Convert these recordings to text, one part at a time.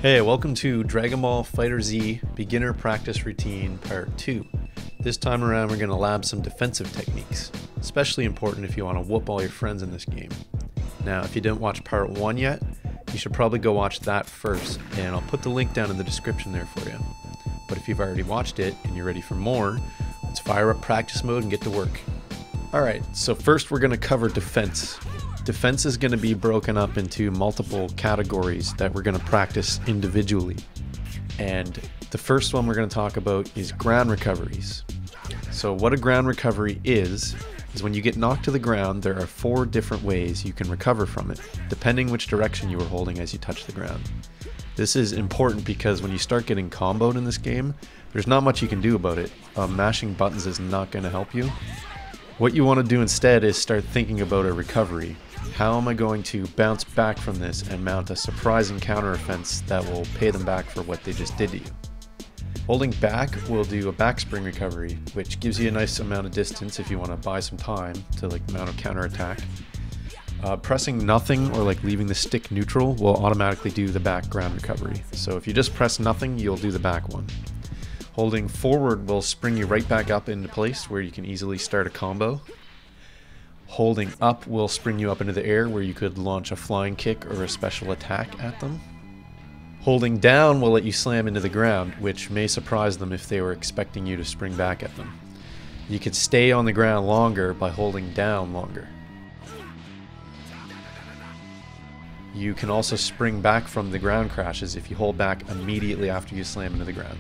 Hey, welcome to Dragonball FighterZ Beginner Practice Routine Part 2. This time around we're going to lab some defensive techniques, especially important if you want to whoop all your friends in this game. Now, if you didn't watch Part 1 yet, you should probably go watch that first, and I'll put the link down in the description there for you. But if you've already watched it and you're ready for more, let's fire up practice mode and get to work. Alright, so first we're going to cover defense. Defense is going to be broken up into multiple categories that we're going to practice individually. And the first one we're going to talk about is ground recoveries. So what a ground recovery is when you get knocked to the ground, there are 4 different ways you can recover from it, depending which direction you were holding as you touch the ground. This is important because when you start getting comboed in this game, there's not much you can do about it. Mashing buttons is not going to help you. What you want to do instead is start thinking about a recovery. How am I going to bounce back from this and mount a surprising counter offense that will pay them back for what they just did to you? Holding back will do a backspring recovery, which gives you a nice amount of distance if you want to buy some time to mount a counter attack. Pressing nothing or leaving the stick neutral will automatically do the back ground recovery. So if you just press nothing, you'll do the back one. Holding forward will spring you right back up into place where you can easily start a combo. Holding up will spring you up into the air where you could launch a flying kick or a special attack at them. Holding down will let you slam into the ground, which may surprise them if they were expecting you to spring back at them. You could stay on the ground longer by holding down longer. You can also spring back from the ground crashes if you hold back immediately after you slam into the ground.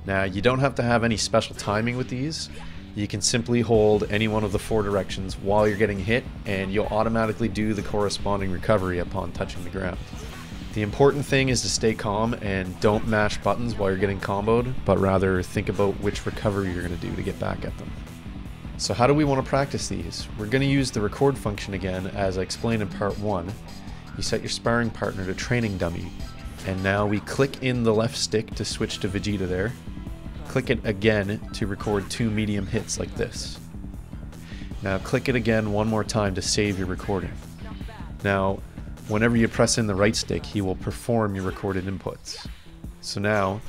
Now, you don't have to have any special timing with these. You can simply hold any one of the 4 directions while you're getting hit, and you'll automatically do the corresponding recovery upon touching the ground. The important thing is to stay calm and don't mash buttons while you're getting comboed, but rather think about which recovery you're going to do to get back at them. So how do we want to practice these? We're going to use the record function again, as I explained in Part 1. You set your sparring partner to training dummy, and now we click in the left stick to switch to Vegeta there. Click it again to record 2 medium hits like this. Now click it again one more time to save your recording. Now, whenever you press in the right stick, he will perform your recorded inputs. So now,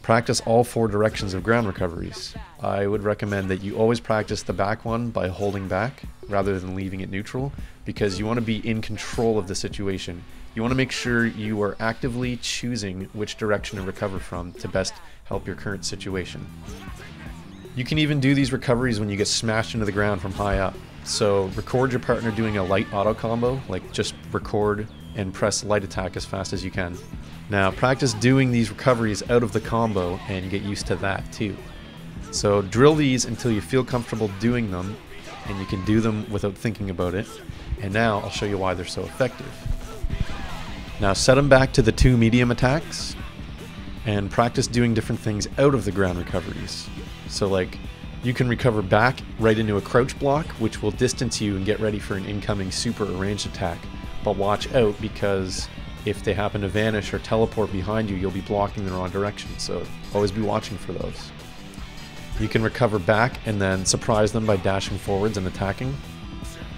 practice all 4 directions of ground recoveries. I would recommend that you always practice the back one by holding back rather than leaving it neutral, because you want to be in control of the situation. You want to make sure you are actively choosing which direction to recover from to best help your current situation. You can even do these recoveries when you get smashed into the ground from high up. So record your partner doing a light auto combo, just record and press light attack as fast as you can. Now practice doing these recoveries out of the combo and get used to that too. So drill these until you feel comfortable doing them, and you can do them without thinking about it. And now I'll show you why they're so effective. Now set them back to the 2 medium attacks and practice doing different things out of the ground recoveries. So you can recover back right into a crouch block, which will distance you and get ready for an incoming super or ranged attack. But watch out, because if they happen to vanish or teleport behind you, you'll be blocking the wrong direction, so always be watching for those. You can recover back and then surprise them by dashing forwards and attacking.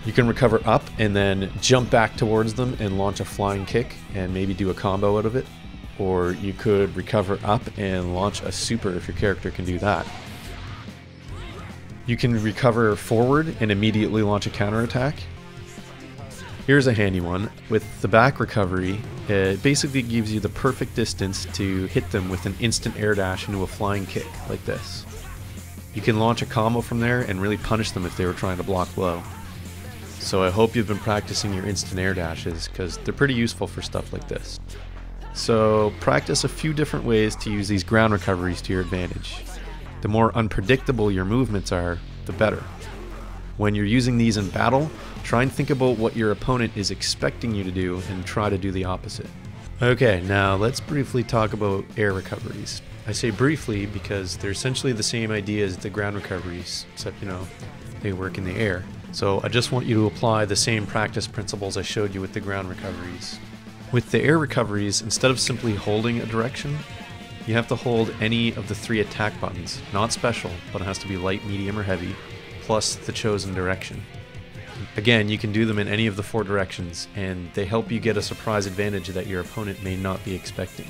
You can recover up and then jump back towards them and launch a flying kick and maybe do a combo out of it. Or you could recover up and launch a super if your character can do that. You can recover forward and immediately launch a counterattack. Here's a handy one. With the back recovery, it basically gives you the perfect distance to hit them with an instant air dash into a flying kick like this. You can launch a combo from there and really punish them if they were trying to block low. So I hope you've been practicing your instant air dashes, because they're pretty useful for stuff like this. So practice a few different ways to use these ground recoveries to your advantage. The more unpredictable your movements are, the better. When you're using these in battle, try and think about what your opponent is expecting you to do and try to do the opposite. Okay, now let's briefly talk about air recoveries. I say briefly because they're essentially the same idea as the ground recoveries, except they work in the air. So I just want you to apply the same practice principles I showed you with the ground recoveries. With the air recoveries, instead of simply holding a direction, you have to hold any of the 3 attack buttons. Not special, but it has to be light, medium, or heavy, plus the chosen direction. Again, you can do them in any of the 4 directions, and they help you get a surprise advantage that your opponent may not be expecting.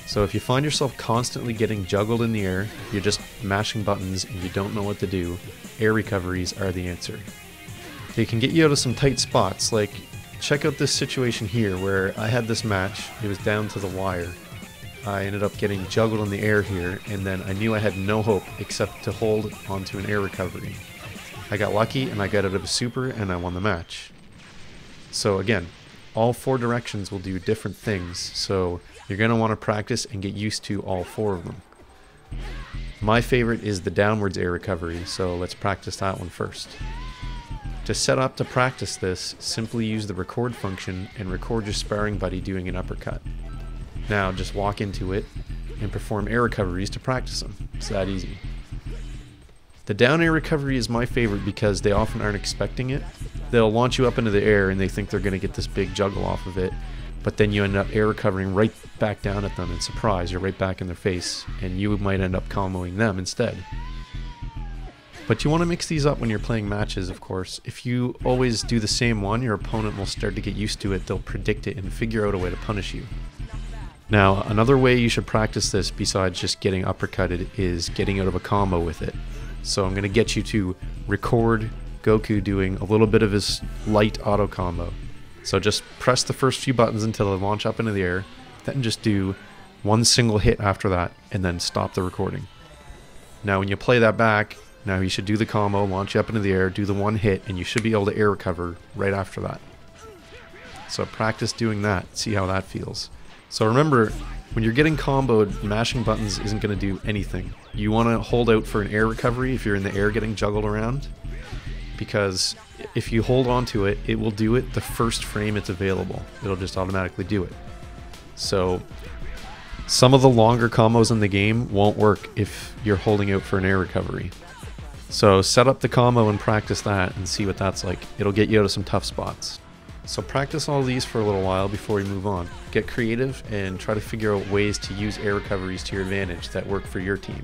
So if you find yourself constantly getting juggled in the air, you're just mashing buttons and you don't know what to do, air recoveries are the answer. They can get you out of some tight spots, like check out this situation here where I had this match, it was down to the wire. I ended up getting juggled in the air here, and then I knew I had no hope except to hold onto an air recovery. I got lucky and I got out of a super and I won the match. So again, all 4 directions will do different things, so you're going to want to practice and get used to all 4 of them. My favorite is the downwards air recovery, so let's practice that one first. To set up to practice this, simply use the record function and record your sparring buddy doing an uppercut. Now just walk into it and perform air recoveries to practice them. It's that easy. The down air recovery is my favorite because they often aren't expecting it. They'll launch you up into the air and they think they're going to get this big juggle off of it, but then you end up air recovering right back down at them, and surprise, you're right back in their face, and you might end up comboing them instead. But you want to mix these up when you're playing matches, of course. If you always do the same one, your opponent will start to get used to it, they'll predict it and figure out a way to punish you. Now, another way you should practice this besides just getting uppercutted is getting out of a combo with it. So I'm going to get you to record Goku doing a little bit of his light auto combo. So just press the first few buttons until they launch up into the air, then just do one single hit after that, and then stop the recording. Now when you play that back, now you should do the combo, launch you up into the air, do the one hit, and you should be able to air recover right after that. So practice doing that, see how that feels. So remember, when you're getting comboed, mashing buttons isn't going to do anything. You want to hold out for an air recovery if you're in the air getting juggled around, because if you hold on to it, it will do it the first frame it's available. It'll just automatically do it. So some of the longer combos in the game won't work if you're holding out for an air recovery. So set up the combo and practice that and see what that's like. It'll get you out of some tough spots. So practice all these for a little while before you move on. Get creative and try to figure out ways to use air recoveries to your advantage that work for your team.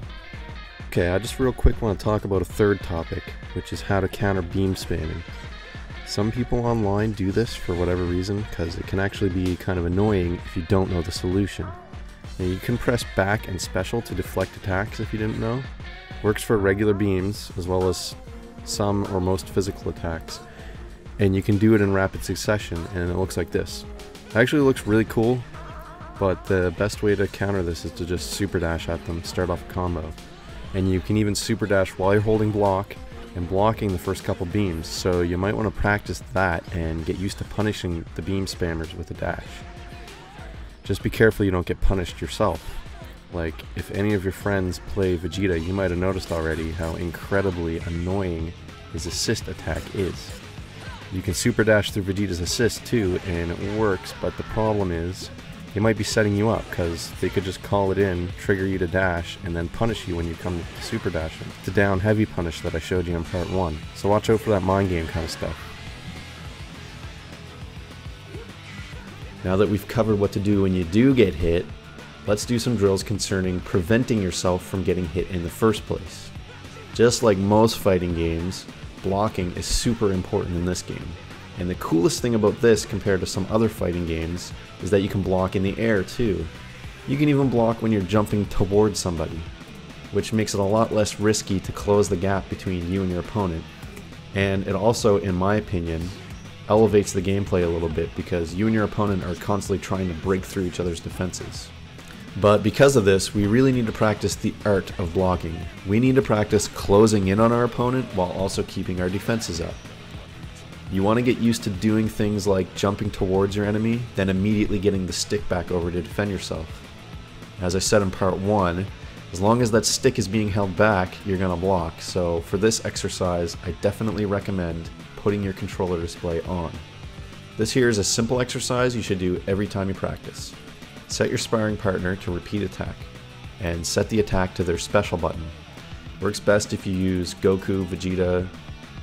Okay, I just real quick want to talk about a third topic, which is how to counter beam spamming. Some people online do this for whatever reason, because it can actually be kind of annoying if you don't know the solution. Now you can press back and special to deflect attacks if you didn't know. Works for regular beams as well as some or most physical attacks. And you can do it in rapid succession, and it looks like this. It actually looks really cool, but the best way to counter this is to just super dash at them, start off a combo. And you can even super dash while you're holding block and blocking the first couple beams, so you might want to practice that and get used to punishing the beam spammers with a dash. Just be careful you don't get punished yourself. Like, if any of your friends play Vegeta, you might have noticed already how incredibly annoying his assist attack is. You can super dash through Vegeta's assist too, and it works, but the problem is they might be setting you up, because they could just call it in, trigger you to dash, and then punish you when you come to super dashing. The down heavy punish that I showed you in part 1. So watch out for that mind game kind of stuff. Now that we've covered what to do when you do get hit, let's do some drills concerning preventing yourself from getting hit in the first place. Just like most fighting games, blocking is super important in this game. And the coolest thing about this compared to some other fighting games is that you can block in the air too. You can even block when you're jumping towards somebody, which makes it a lot less risky to close the gap between you and your opponent. And it also, in my opinion, elevates the gameplay a little bit, because you and your opponent are constantly trying to break through each other's defenses. But because of this, we really need to practice the art of blocking. We need to practice closing in on our opponent while also keeping our defenses up. You want to get used to doing things like jumping towards your enemy, then immediately getting the stick back over to defend yourself. As I said in part 1, as long as that stick is being held back, you're going to block. So for this exercise, I definitely recommend putting your controller display on. This here is a simple exercise you should do every time you practice. Set your sparring partner to repeat attack, and set the attack to their special button. Works best if you use Goku, Vegeta,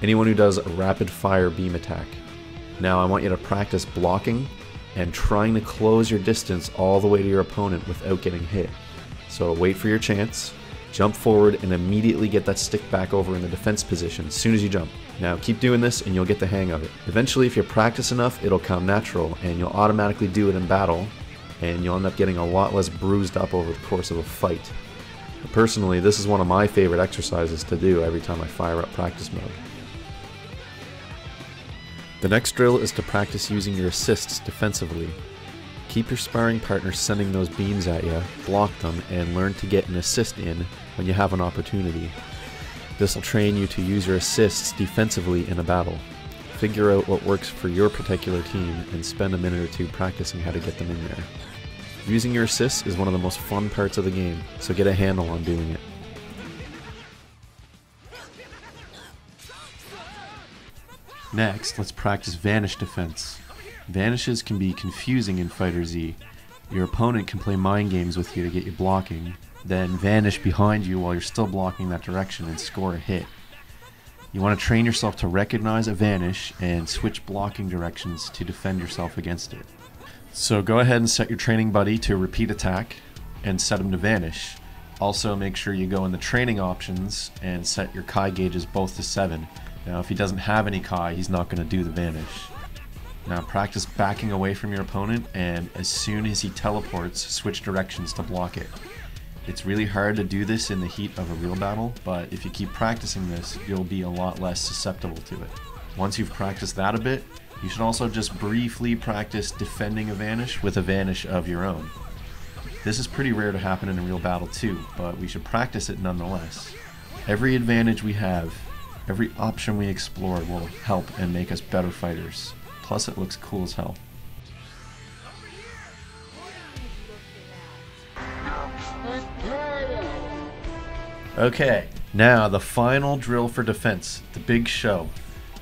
anyone who does a rapid fire beam attack. Now I want you to practice blocking and trying to close your distance all the way to your opponent without getting hit. So wait for your chance, Jump forward and immediately get that stick back over in the defense position as soon as you jump. Now keep doing this and you'll get the hang of it. Eventually, if you practice enough, it'll come natural and you'll automatically do it in battle, and you'll end up getting a lot less bruised up over the course of a fight. But personally, this is one of my favorite exercises to do every time I fire up practice mode. The next drill is to practice using your assists defensively. Keep your sparring partner sending those beams at you, block them, and learn to get an assist in when you have an opportunity. This will train you to use your assists defensively in a battle. Figure out what works for your particular team and spend a minute or two practicing how to get them in there. Using your assists is one of the most fun parts of the game, so get a handle on doing it. Next, let's practice Vanish Defense. Vanishes can be confusing in FighterZ. Your opponent can play mind games with you to get you blocking, then vanish behind you while you're still blocking that direction and score a hit. You want to train yourself to recognize a vanish and switch blocking directions to defend yourself against it. So go ahead and set your training buddy to repeat attack and set him to vanish. Also make sure you go in the training options and set your Kai gauges both to 7. Now if he doesn't have any Kai, he's not going to do the vanish. Now practice backing away from your opponent, and as soon as he teleports, switch directions to block it. It's really hard to do this in the heat of a real battle, but if you keep practicing this, you'll be a lot less susceptible to it. Once you've practiced that a bit, you should also just briefly practice defending a vanish with a vanish of your own. This is pretty rare to happen in a real battle too, but we should practice it nonetheless. Every advantage we have, every option we explore will help and make us better fighters. Plus it looks cool as hell. Okay, now the final drill for defense, the big show.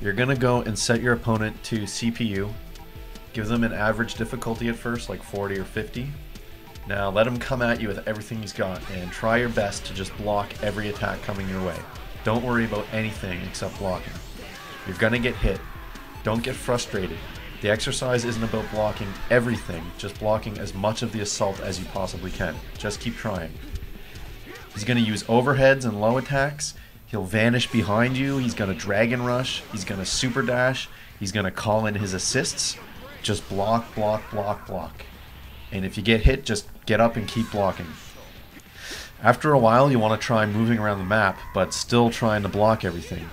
You're gonna go and set your opponent to CPU. Give them an average difficulty at first, like 40 or 50. Now let him come at you with everything he's got and try your best to just block every attack coming your way. Don't worry about anything except blocking. You're gonna get hit. Don't get frustrated. The exercise isn't about blocking everything, just blocking as much of the assault as you possibly can. Just keep trying. He's going to use overheads and low attacks. He'll vanish behind you. He's going to dragon rush. He's going to super dash. He's going to call in his assists. Just block, block, block, block. And if you get hit, just get up and keep blocking. After a while, you want to try moving around the map, but still trying to block everything.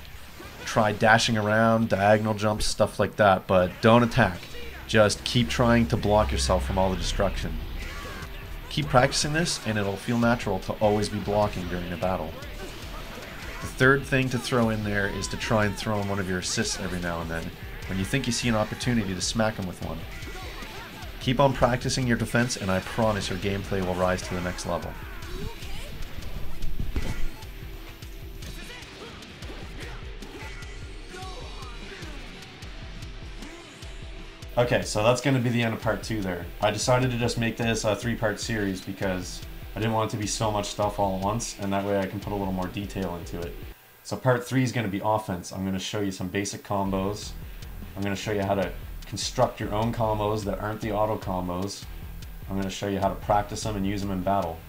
Try dashing around, diagonal jumps, stuff like that, but don't attack. Just keep trying to block yourself from all the destruction. Keep practicing this and it'll feel natural to always be blocking during a battle. The third thing to throw in there is to try and throw in one of your assists every now and then, when you think you see an opportunity to smack him with one. Keep on practicing your defense and I promise your gameplay will rise to the next level. Okay, so that's going to be the end of part 2 there. I decided to just make this a 3-part series because I didn't want it to be so much stuff all at once, and that way I can put a little more detail into it. So part 3 is going to be offense. I'm going to show you some basic combos. I'm going to show you how to construct your own combos that aren't the auto combos. I'm going to show you how to practice them and use them in battle.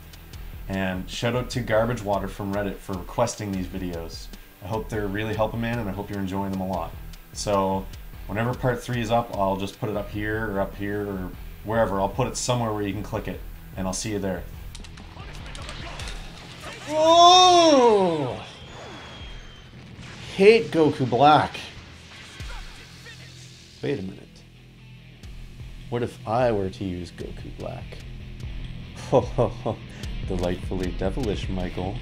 And shout out to Garbage Water from Reddit for requesting these videos. I hope they're really helping, man, and I hope you're enjoying them a lot. So whenever part 3 is up, I'll just put it up here or wherever. I'll put it somewhere where you can click it, and I'll see you there. Oh! Hate Goku Black. Wait a minute. What if I were to use Goku Black? Ho ho ho. Delightfully devilish, Michael.